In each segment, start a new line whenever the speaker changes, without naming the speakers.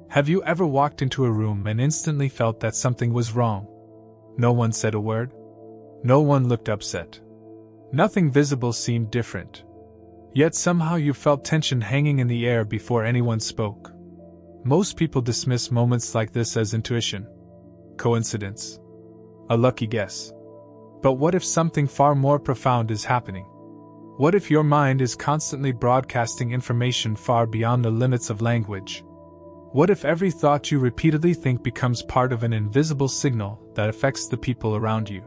Have you ever walked into a room and instantly felt that something was wrong? No one said a word. No one looked upset. Nothing visible seemed different. Yet somehow you felt tension hanging in the air before anyone spoke. Most people dismiss moments like this as intuition, coincidence, a lucky guess. But what if something far more profound is happening? What if your mind is constantly broadcasting information far beyond the limits of language? What if every thought you repeatedly think becomes part of an invisible signal that affects the people around you?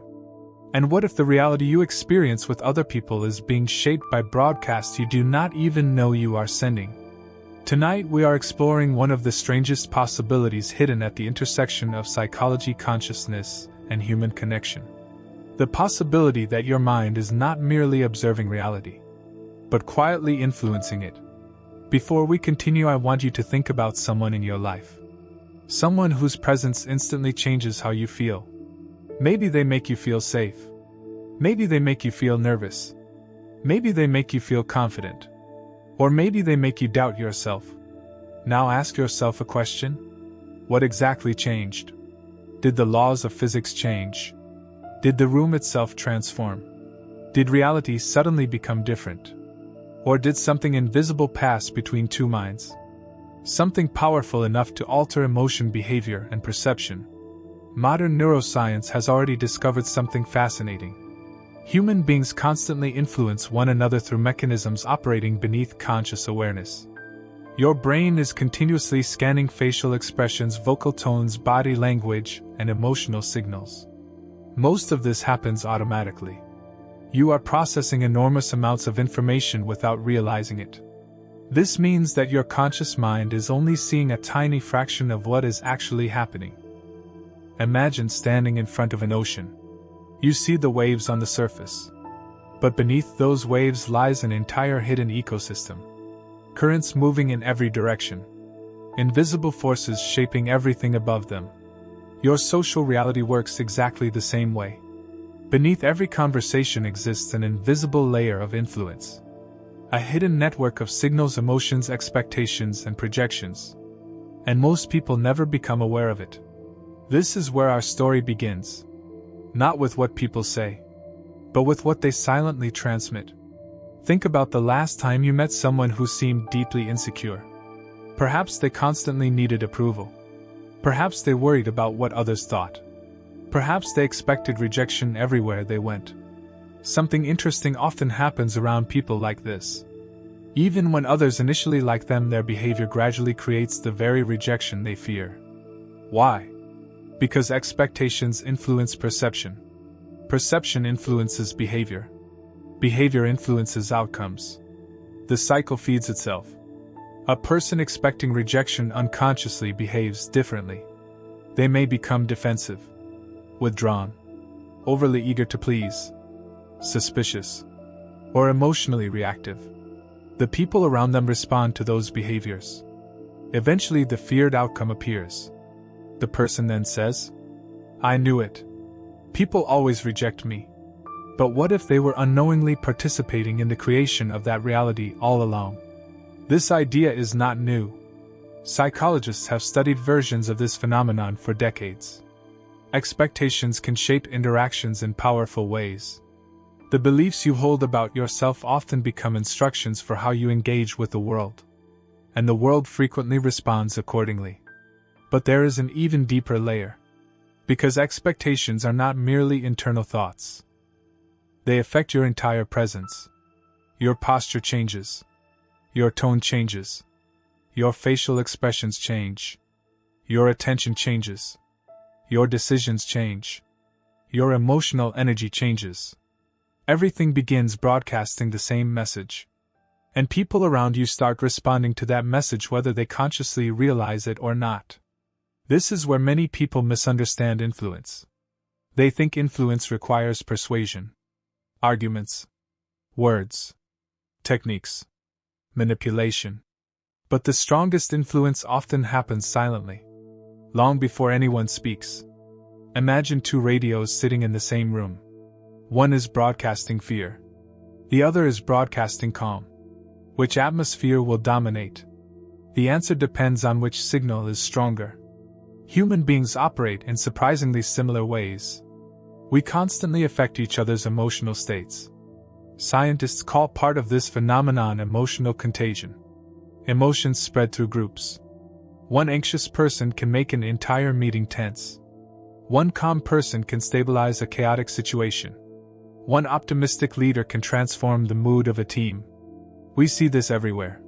And what if the reality you experience with other people is being shaped by broadcasts you do not even know you are sending? Tonight we are exploring one of the strangest possibilities hidden at the intersection of psychology, consciousness, and human connection. The possibility that your mind is not merely observing reality, but quietly influencing it. Before we continue, I want you to think about someone in your life. Someone whose presence instantly changes how you feel. Maybe they make you feel safe. Maybe they make you feel nervous. Maybe they make you feel confident. Or maybe they make you doubt yourself. Now ask yourself a question. What exactly changed? Did the laws of physics change? Did the room itself transform? Did reality suddenly become different? Or did something invisible pass between two minds? Something powerful enough to alter emotion, behavior, and perception. Modern neuroscience has already discovered something fascinating. Human beings constantly influence one another through mechanisms operating beneath conscious awareness. Your brain is continuously scanning facial expressions, vocal tones, body language, and emotional signals. Most of this happens automatically. You are processing enormous amounts of information without realizing it. This means that your conscious mind is only seeing a tiny fraction of what is actually happening. Imagine standing in front of an ocean. You see the waves on the surface. But beneath those waves lies an entire hidden ecosystem. Currents moving in every direction. Invisible forces shaping everything above them. Your social reality works exactly the same way. Beneath every conversation exists an invisible layer of influence. A hidden network of signals, emotions, expectations, and projections. And most people never become aware of it. This is where our story begins. Not with what people say, but with what they silently transmit. Think about the last time you met someone who seemed deeply insecure. Perhaps they constantly needed approval. Perhaps they worried about what others thought. Perhaps they expected rejection everywhere they went. Something interesting often happens around people like this. Even when others initially like them, their behavior gradually creates the very rejection they fear. Why? Because expectations influence perception. Perception influences behavior. Behavior influences outcomes. The cycle feeds itself. A person expecting rejection unconsciously behaves differently. They may become defensive, withdrawn, overly eager to please, suspicious, or emotionally reactive. The people around them respond to those behaviors. Eventually, the feared outcome appears. The person then says, "I knew it. People always reject me." But what if they were unknowingly participating in the creation of that reality all along? This idea is not new. Psychologists have studied versions of this phenomenon for decades. Expectations can shape interactions in powerful ways. The beliefs you hold about yourself often become instructions for how you engage with the world. And the world frequently responds accordingly. But there is an even deeper layer. Because expectations are not merely internal thoughts. They affect your entire presence. Your posture changes. Your tone changes. Your facial expressions change. Your attention changes. Your decisions change. Your emotional energy changes. Everything begins broadcasting the same message. And people around you start responding to that message whether they consciously realize it or not. This is where many people misunderstand influence. They think influence requires persuasion, arguments, words, techniques, manipulation. But the strongest influence often happens silently, long before anyone speaks. Imagine two radios sitting in the same room. One is broadcasting fear. The other is broadcasting calm. Which atmosphere will dominate? The answer depends on which signal is stronger. Human beings operate in surprisingly similar ways. We constantly affect each other's emotional states. Scientists call part of this phenomenon emotional contagion. Emotions spread through groups. One anxious person can make an entire meeting tense. One calm person can stabilize a chaotic situation. One optimistic leader can transform the mood of a team. We see this everywhere.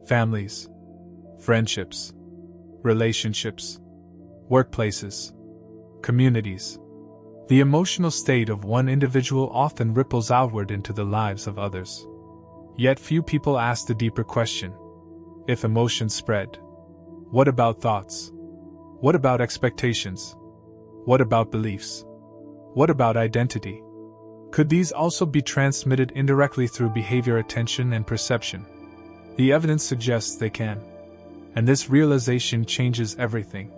Families, friendships, relationships, workplaces, communities. The emotional state of one individual often ripples outward into the lives of others. Yet few people ask the deeper question. If emotions spread, what about thoughts? What about expectations? What about beliefs? What about identity? Could these also be transmitted indirectly through behavior, attention, and perception? The evidence suggests they can. And this realization changes everything.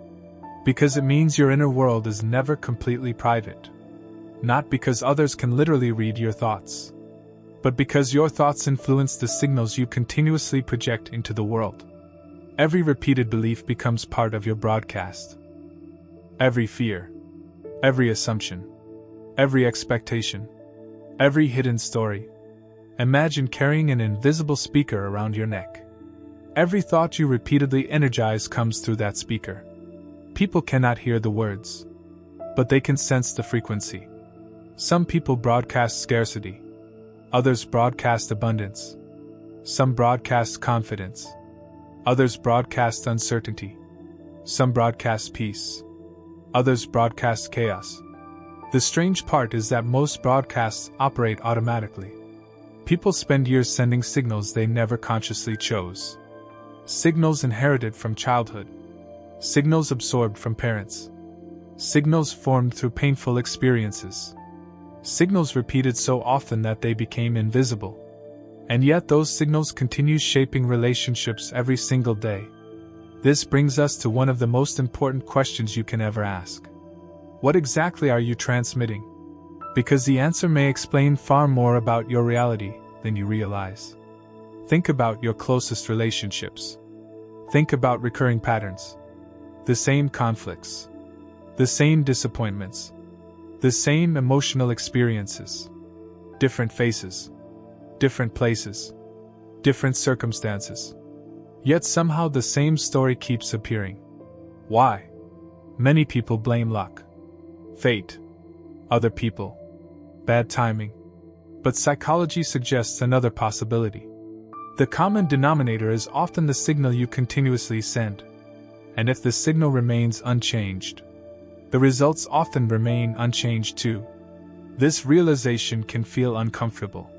Because it means your inner world is never completely private. Not because others can literally read your thoughts, but because your thoughts influence the signals you continuously project into the world. Every repeated belief becomes part of your broadcast. Every fear, every assumption, every expectation, every hidden story. Imagine carrying an invisible speaker around your neck. Every thought you repeatedly energize comes through that speaker. People cannot hear the words, but they can sense the frequency. Some people broadcast scarcity. Others broadcast abundance. Some broadcast confidence. Others broadcast uncertainty. Some broadcast peace. Others broadcast chaos. The strange part is that most broadcasts operate automatically. People spend years sending signals they never consciously chose. Signals inherited from childhood. Signals absorbed from parents. Signals formed through painful experiences. Signals repeated so often that they became invisible. And yet those signals continue shaping relationships every single day. This brings us to one of the most important questions you can ever ask. What exactly are you transmitting? Because the answer may explain far more about your reality than you realize. Think about your closest relationships. Think about recurring patterns. The same conflicts. The same disappointments. The same emotional experiences. Different faces. Different places. Different circumstances. Yet somehow the same story keeps appearing. Why? Many people blame luck, fate, other people, bad timing. But psychology suggests another possibility. The common denominator is often the signal you continuously send. And if the signal remains unchanged, the results often remain unchanged too. This realization can feel uncomfortable,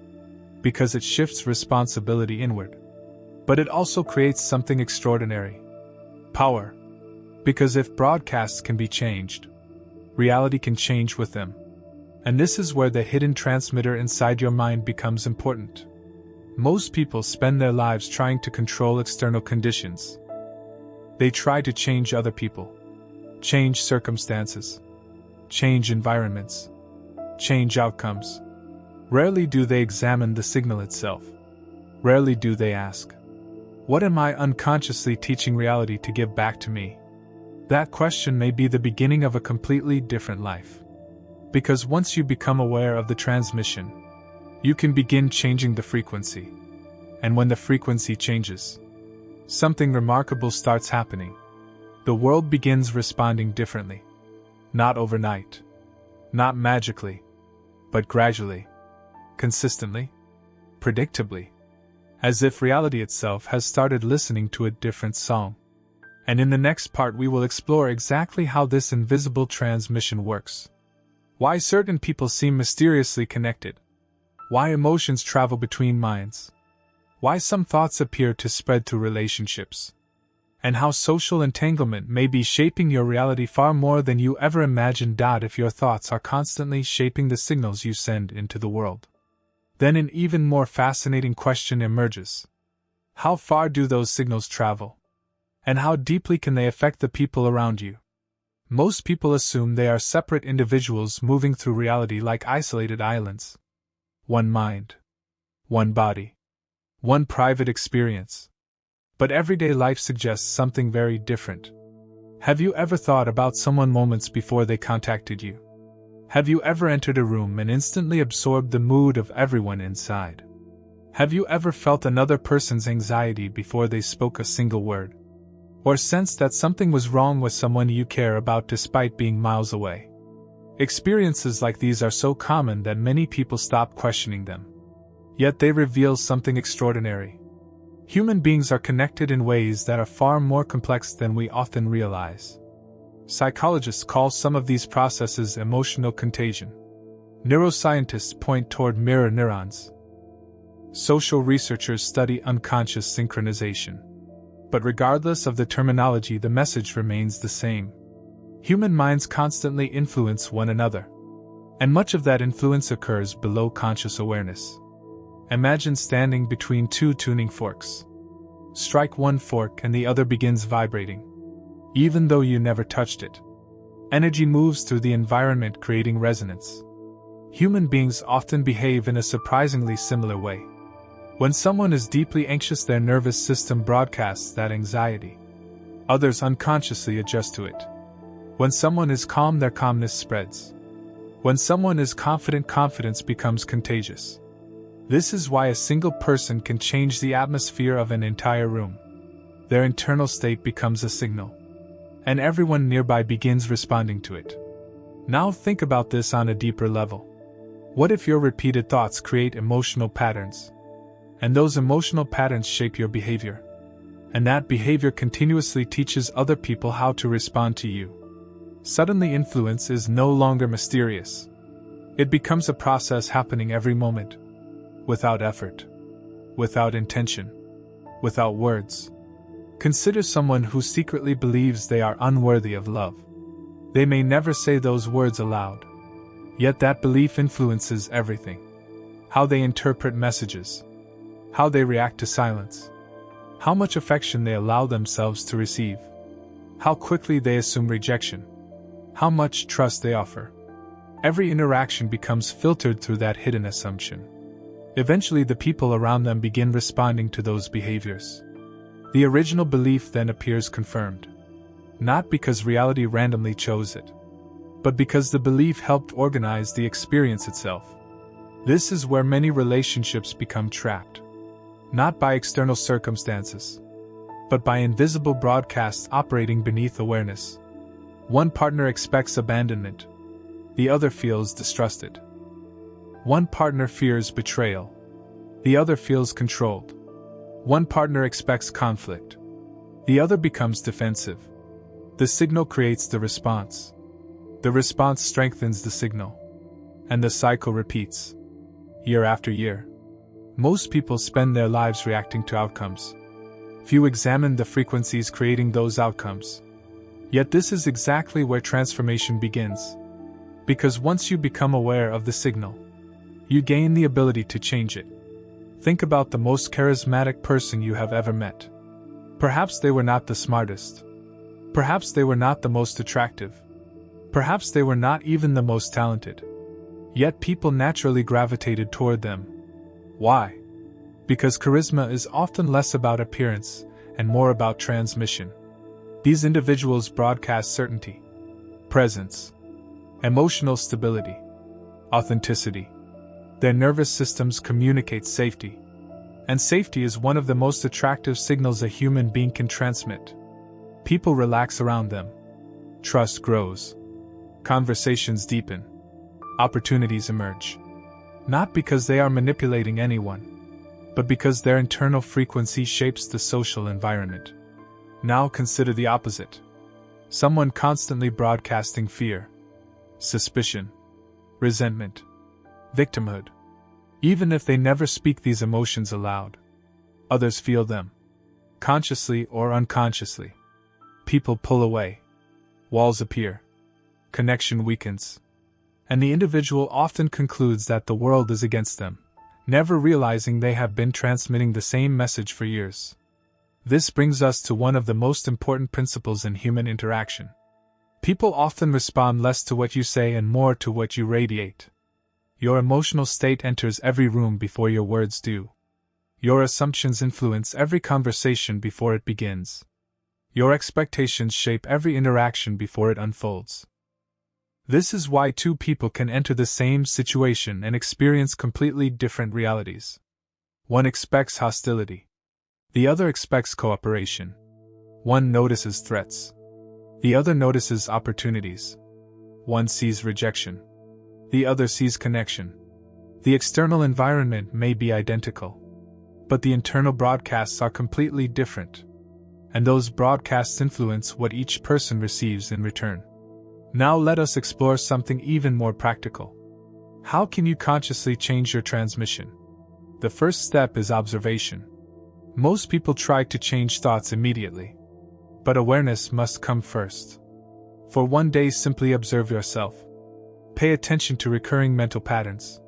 because it shifts responsibility inward. But it also creates something extraordinary. Power. Because if broadcasts can be changed, reality can change with them. And this is where the hidden transmitter inside your mind becomes important. Most people spend their lives trying to control external conditions. They try to change other people, change circumstances, change environments, change outcomes. Rarely do they examine the signal itself. Rarely do they ask, what am I unconsciously teaching reality to give back to me? That question may be the beginning of a completely different life. Because once you become aware of the transmission, you can begin changing the frequency. And when the frequency changes, something remarkable starts happening. The world begins responding differently. Not overnight. Not magically. But gradually. Consistently. Predictably. As if reality itself has started listening to a different song. And in the next part we will explore exactly how this invisible transmission works. Why certain people seem mysteriously connected. Why emotions travel between minds. Why some thoughts appear to spread through relationships. And how social entanglement may be shaping your reality far more than you ever imagined. If your thoughts are constantly shaping the signals you send into the world, then an even more fascinating question emerges. How far do those signals travel? And how deeply can they affect the people around you? Most people assume they are separate individuals moving through reality like isolated islands. One mind. One body. One private experience. But everyday life suggests something very different. Have you ever thought about someone moments before they contacted you? Have you ever entered a room and instantly absorbed the mood of everyone inside? Have you ever felt another person's anxiety before they spoke a single word? Or sensed that something was wrong with someone you care about despite being miles away? Experiences like these are so common that many people stop questioning them. Yet they reveal something extraordinary. Human beings are connected in ways that are far more complex than we often realize. Psychologists call some of these processes emotional contagion. Neuroscientists point toward mirror neurons. Social researchers study unconscious synchronization. But regardless of the terminology, the message remains the same. Human minds constantly influence one another. And much of that influence occurs below conscious awareness. Imagine standing between two tuning forks. Strike one fork and the other begins vibrating. Even though you never touched it. Energy moves through the environment, creating resonance. Human beings often behave in a surprisingly similar way. When someone is deeply anxious, their nervous system broadcasts that anxiety. Others unconsciously adjust to it. When someone is calm, their calmness spreads. When someone is confident, confidence becomes contagious. This is why a single person can change the atmosphere of an entire room. Their internal state becomes a signal. And everyone nearby begins responding to it. Now think about this on a deeper level. What if your repeated thoughts create emotional patterns? And those emotional patterns shape your behavior. And that behavior continuously teaches other people how to respond to you. Suddenly, influence is no longer mysterious. It becomes a process happening every moment. Without effort. Without intention. Without words. Consider someone who secretly believes they are unworthy of love. They may never say those words aloud. Yet that belief influences everything. How they interpret messages. How they react to silence. How much affection they allow themselves to receive. How quickly they assume rejection. How much trust they offer. Every interaction becomes filtered through that hidden assumption. Eventually, the people around them begin responding to those behaviors. The original belief then appears confirmed. Not because reality randomly chose it, but because the belief helped organize the experience itself. This is where many relationships become trapped. Not by external circumstances, but by invisible broadcasts operating beneath awareness. One partner expects abandonment. The other feels distrusted. One partner fears betrayal. The other feels controlled. One partner expects conflict. The other becomes defensive. The signal creates the response. The response strengthens the signal. And the cycle repeats. Year after year. Most people spend their lives reacting to outcomes. Few examine the frequencies creating those outcomes. Yet this is exactly where transformation begins. Because once you become aware of the signal, you gain the ability to change it. Think about the most charismatic person you have ever met. Perhaps they were not the smartest. Perhaps they were not the most attractive. Perhaps they were not even the most talented. Yet people naturally gravitated toward them. Why? Because charisma is often less about appearance and more about transmission. These individuals broadcast certainty, presence, emotional stability, authenticity. Their nervous systems communicate safety. And safety is one of the most attractive signals a human being can transmit. People relax around them. Trust grows. Conversations deepen. Opportunities emerge. Not because they are manipulating anyone, but because their internal frequency shapes the social environment. Now consider the opposite. Someone constantly broadcasting fear, suspicion, resentment, victimhood. Even if they never speak these emotions aloud, others feel them. Consciously or unconsciously. People pull away. Walls appear. Connection weakens. And the individual often concludes that the world is against them, never realizing they have been transmitting the same message for years. This brings us to one of the most important principles in human interaction. People often respond less to what you say and more to what you radiate. Your emotional state enters every room before your words do. Your assumptions influence every conversation before it begins. Your expectations shape every interaction before it unfolds. This is why two people can enter the same situation and experience completely different realities. One expects hostility. The other expects cooperation. One notices threats. The other notices opportunities. One sees rejection. The other sees connection. The external environment may be identical, but the internal broadcasts are completely different. And those broadcasts influence what each person receives in return. Now let us explore something even more practical. How can you consciously change your transmission? The first step is observation. Most people try to change thoughts immediately. But awareness must come first. For one day, simply observe yourself. Pay attention to recurring mental patterns.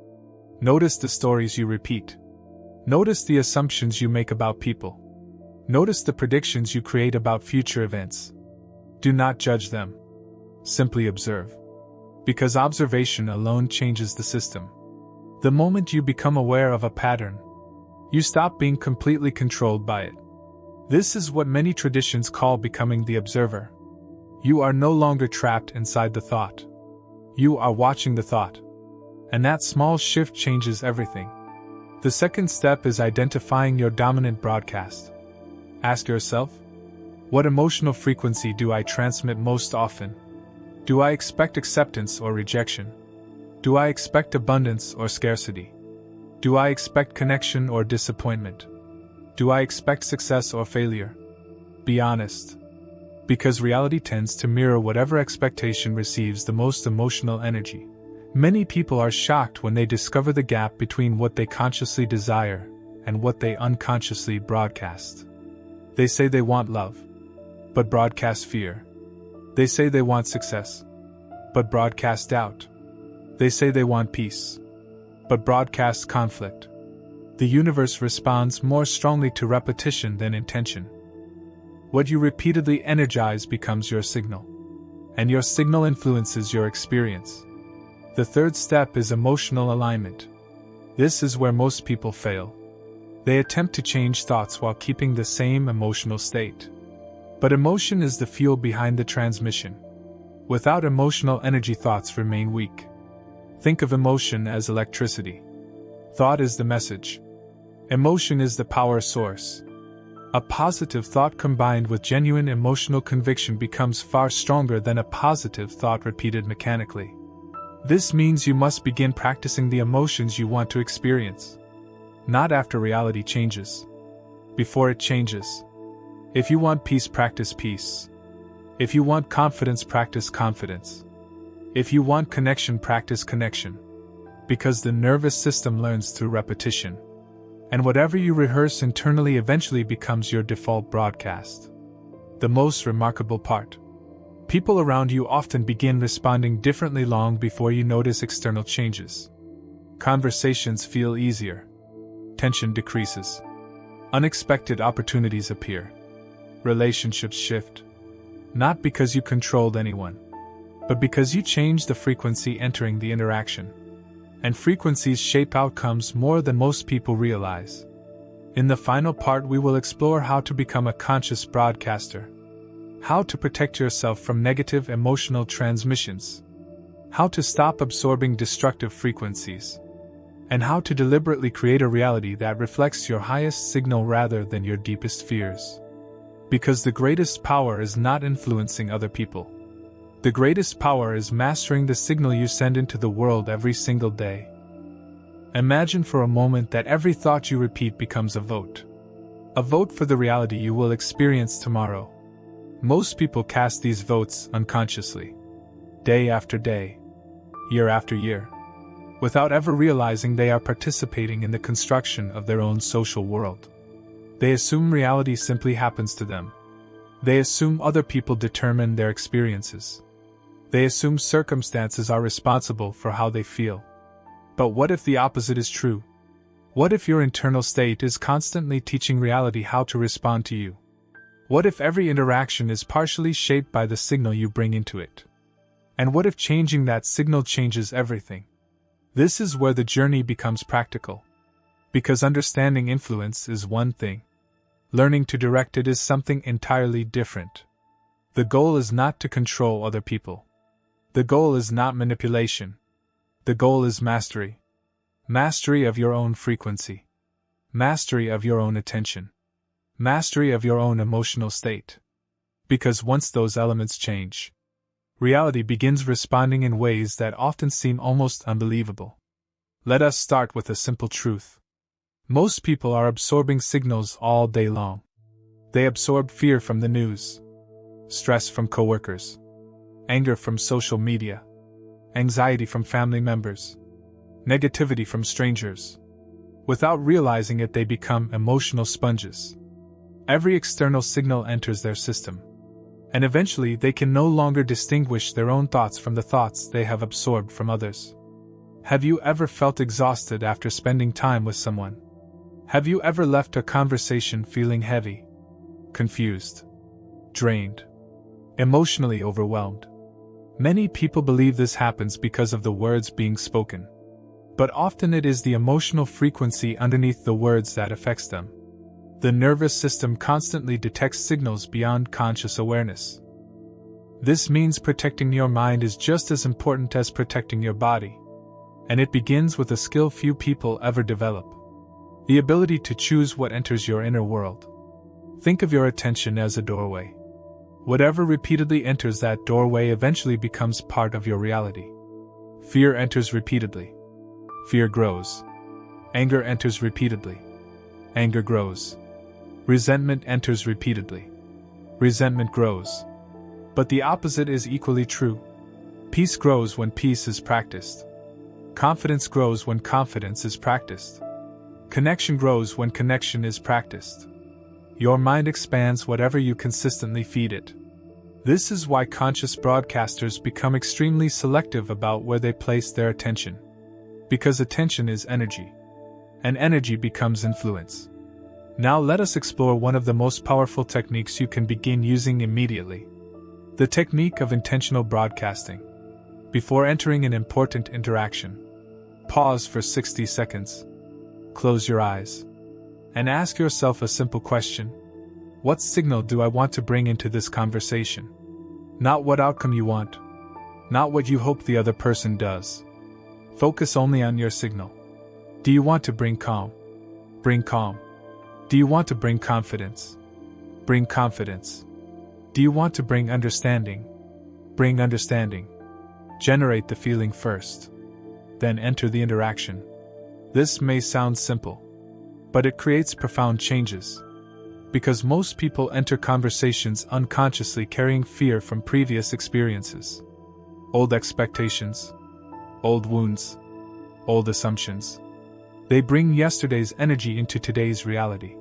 Notice the stories you repeat. Notice the assumptions you make about people. Notice the predictions you create about future events. Do not judge them. Simply observe. Because observation alone changes the system. The moment you become aware of a pattern, you stop being completely controlled by it. This is what many traditions call becoming the observer. You are no longer trapped inside the thought. You are watching the thought. And that small shift changes everything. The second step is identifying your dominant broadcast. Ask yourself, what emotional frequency do I transmit most often? Do I expect acceptance or rejection? Do I expect abundance or scarcity? Do I expect connection or disappointment? Do I expect success or failure? Be honest. Because reality tends to mirror whatever expectation receives the most emotional energy. Many people are shocked when they discover the gap between what they consciously desire and what they unconsciously broadcast. They say they want love, but broadcast fear. They say they want success, but broadcast doubt. They say they want peace, but broadcast conflict. The universe responds more strongly to repetition than intention. What you repeatedly energize becomes your signal, and your signal influences your experience. The third step is emotional alignment. This is where most people fail. They attempt to change thoughts while keeping the same emotional state. But emotion is the fuel behind the transmission. Without emotional energy, thoughts remain weak. Think of emotion as electricity. Thought is the message. Emotion is the power source. A positive thought combined with genuine emotional conviction becomes far stronger than a positive thought repeated mechanically. This means you must begin practicing the emotions you want to experience. Not after reality changes. Before it changes. If you want peace, practice peace. If you want confidence, practice confidence. If you want connection, practice connection. Because the nervous system learns through repetition. And whatever you rehearse internally eventually becomes your default broadcast. The most remarkable part. People around you often begin responding differently long before you notice external changes. Conversations feel easier. Tension decreases. Unexpected opportunities appear. Relationships shift. Not because you controlled anyone, but because you changed the frequency entering the interaction. And frequencies shape outcomes more than most people realize. In the final part, we will explore how to become a conscious broadcaster. How to protect yourself from negative emotional transmissions. How to stop absorbing destructive frequencies. And how to deliberately create a reality that reflects your highest signal rather than your deepest fears. Because the greatest power is not influencing other people. The greatest power is mastering the signal you send into the world every single day. Imagine for a moment that every thought you repeat becomes a vote. A vote for the reality you will experience tomorrow. Most people cast these votes unconsciously. Day after day. Year after year. Without ever realizing they are participating in the construction of their own social world. They assume reality simply happens to them. They assume other people determine their experiences. They assume circumstances are responsible for how they feel. But what if the opposite is true? What if your internal state is constantly teaching reality how to respond to you? What if every interaction is partially shaped by the signal you bring into it? And what if changing that signal changes everything? This is where the journey becomes practical. Because understanding influence is one thing. Learning to direct it is something entirely different. The goal is not to control other people. The goal is not manipulation. The goal is mastery. Mastery of your own frequency. Mastery of your own attention. Mastery of your own emotional state. Because once those elements change, reality begins responding in ways that often seem almost unbelievable. Let us start with a simple truth. Most people are absorbing signals all day long. They absorb fear from the news, stress from coworkers, anger from social media, anxiety from family members, negativity from strangers. Without realizing it, they become emotional sponges. Every external signal enters their system, and eventually they can no longer distinguish their own thoughts from the thoughts they have absorbed from others. Have you ever felt exhausted after spending time with someone? Have you ever left a conversation feeling heavy, confused, drained, emotionally overwhelmed? Many people believe this happens because of the words being spoken, but often it is the emotional frequency underneath the words that affects them. The nervous system constantly detects signals beyond conscious awareness. This means protecting your mind is just as important as protecting your body, and it begins with a skill few people ever develop: the ability to choose what enters your inner world. Think of your attention as a doorway. Whatever repeatedly enters that doorway eventually becomes part of your reality. Fear enters repeatedly. Fear grows. Anger enters repeatedly. Anger grows. Resentment enters repeatedly. Resentment grows. But the opposite is equally true. Peace grows when peace is practiced. Confidence grows when confidence is practiced. Connection grows when connection is practiced. Your mind expands whatever you consistently feed it. This is why conscious broadcasters become extremely selective about where they place their attention. Because attention is energy, and energy becomes influence. Now let us explore one of the most powerful techniques you can begin using immediately: the technique of intentional broadcasting. Before entering an important interaction, pause for 60 seconds. Close your eyes and ask yourself a simple question. What signal do I want to bring into this conversation? Not what outcome you want. Not what you hope the other person does. Focus only on your signal. Do you want to bring calm? Bring calm. Do you want to bring confidence? Bring confidence. Do you want to bring understanding? Bring understanding. Generate the feeling first. Then enter the interaction. This may sound simple, but it creates profound changes. Because most people enter conversations unconsciously carrying fear from previous experiences. Old expectations. Old wounds. Old assumptions. They bring yesterday's energy into today's reality,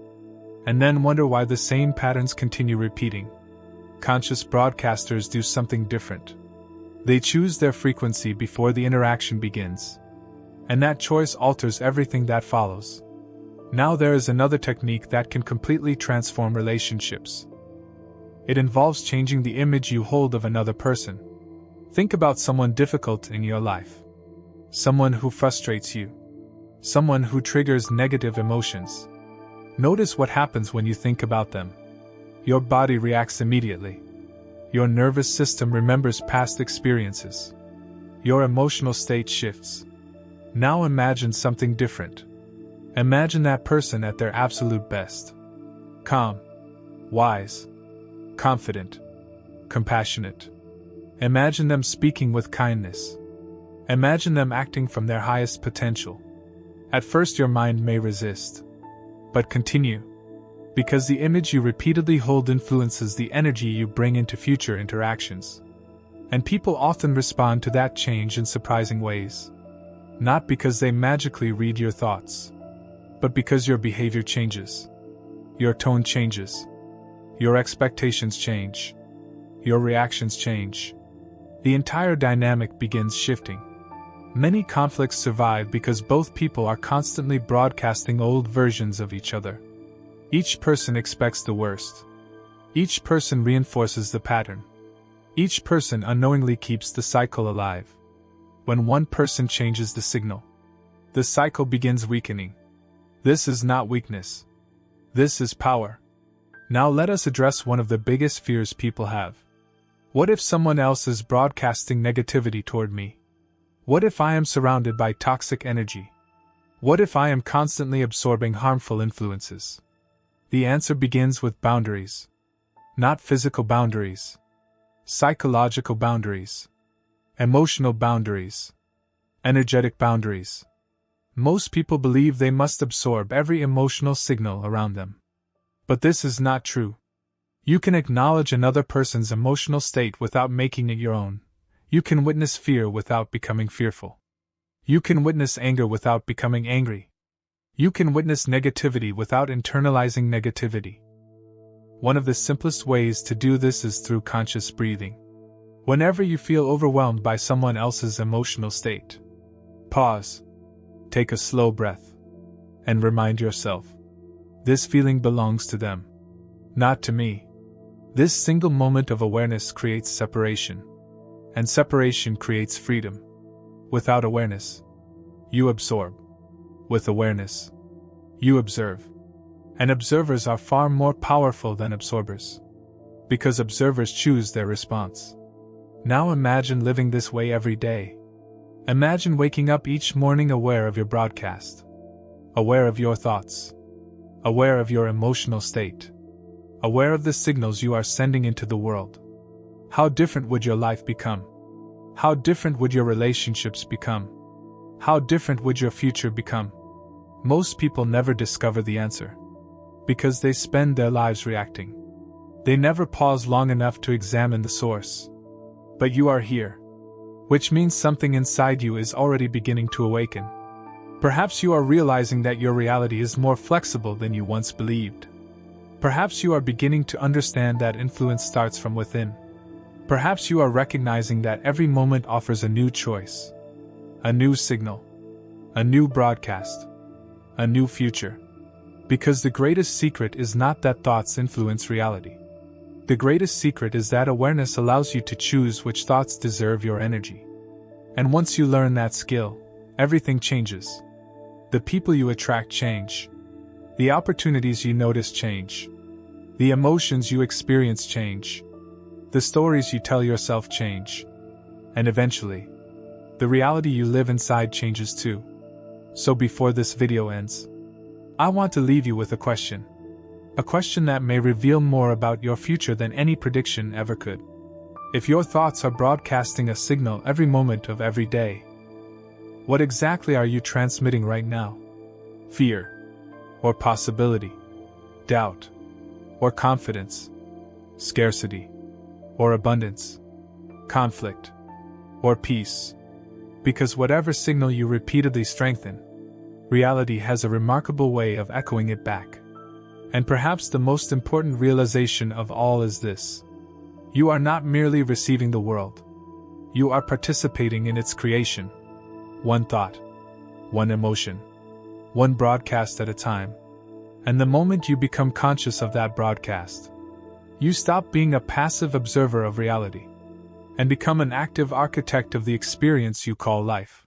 and then wonder why the same patterns continue repeating. Conscious broadcasters do something different. They choose their frequency before the interaction begins, and that choice alters everything that follows. Now there is another technique that can completely transform relationships. It involves changing the image you hold of another person. Think about someone difficult in your life. Someone who frustrates you. Someone who triggers negative emotions. Notice what happens when you think about them. Your body reacts immediately. Your nervous system remembers past experiences. Your emotional state shifts. Now imagine something different. Imagine that person at their absolute best. Calm, wise, confident, compassionate. Imagine them speaking with kindness. Imagine them acting from their highest potential. At first your mind may resist, but continue, because the image you repeatedly hold influences the energy you bring into future interactions. And people often respond to that change in surprising ways. Not because they magically read your thoughts, but because your behavior changes. Your tone changes. Your expectations change. Your reactions change. The entire dynamic begins shifting. Many conflicts survive because both people are constantly broadcasting old versions of each other. Each person expects the worst. Each person reinforces the pattern. Each person unknowingly keeps the cycle alive. When one person changes the signal, the cycle begins weakening. This is not weakness. This is power. Now let us address one of the biggest fears people have. What if someone else is broadcasting negativity toward me? What if I am surrounded by toxic energy? What if I am constantly absorbing harmful influences? The answer begins with boundaries. Not physical boundaries. Psychological boundaries. Emotional boundaries. Energetic boundaries. Most people believe they must absorb every emotional signal around them. But this is not true. You can acknowledge another person's emotional state without making it your own. You can witness fear without becoming fearful. You can witness anger without becoming angry. You can witness negativity without internalizing negativity. One of the simplest ways to do this is through conscious breathing. Whenever you feel overwhelmed by someone else's emotional state, pause, take a slow breath, and remind yourself, this feeling belongs to them, not to me. This single moment of awareness creates separation, and separation creates freedom. Without awareness, you absorb. With awareness, you observe. And observers are far more powerful than absorbers, because observers choose their response. Now imagine living this way every day. Imagine waking up each morning aware of your broadcast, aware of your thoughts, aware of your emotional state, aware of the signals you are sending into the world. How different would your life become? How different would your relationships become? How different would your future become? Most people never discover the answer, because they spend their lives reacting. They never pause long enough to examine the source. But you are here, which means something inside you is already beginning to awaken. Perhaps you are realizing that your reality is more flexible than you once believed. Perhaps you are beginning to understand that influence starts from within. Perhaps you are recognizing that every moment offers a new choice, a new signal, a new broadcast, a new future. Because the greatest secret is not that thoughts influence reality. The greatest secret is that awareness allows you to choose which thoughts deserve your energy. And once you learn that skill, everything changes. The people you attract change. The opportunities you notice change. The emotions you experience change. The stories you tell yourself change. And eventually, the reality you live inside changes too. So before this video ends, I want to leave you with a question. A question that may reveal more about your future than any prediction ever could. If your thoughts are broadcasting a signal every moment of every day, what exactly are you transmitting right now? Fear, or possibility, doubt, or confidence, scarcity, or abundance, conflict, or peace? Because whatever signal you repeatedly strengthen, reality has a remarkable way of echoing it back. And perhaps the most important realization of all is this: you are not merely receiving the world. You are participating in its creation. One thought, one emotion, one broadcast at a time. And the moment you become conscious of that broadcast, you stop being a passive observer of reality and become an active architect of the experience you call life.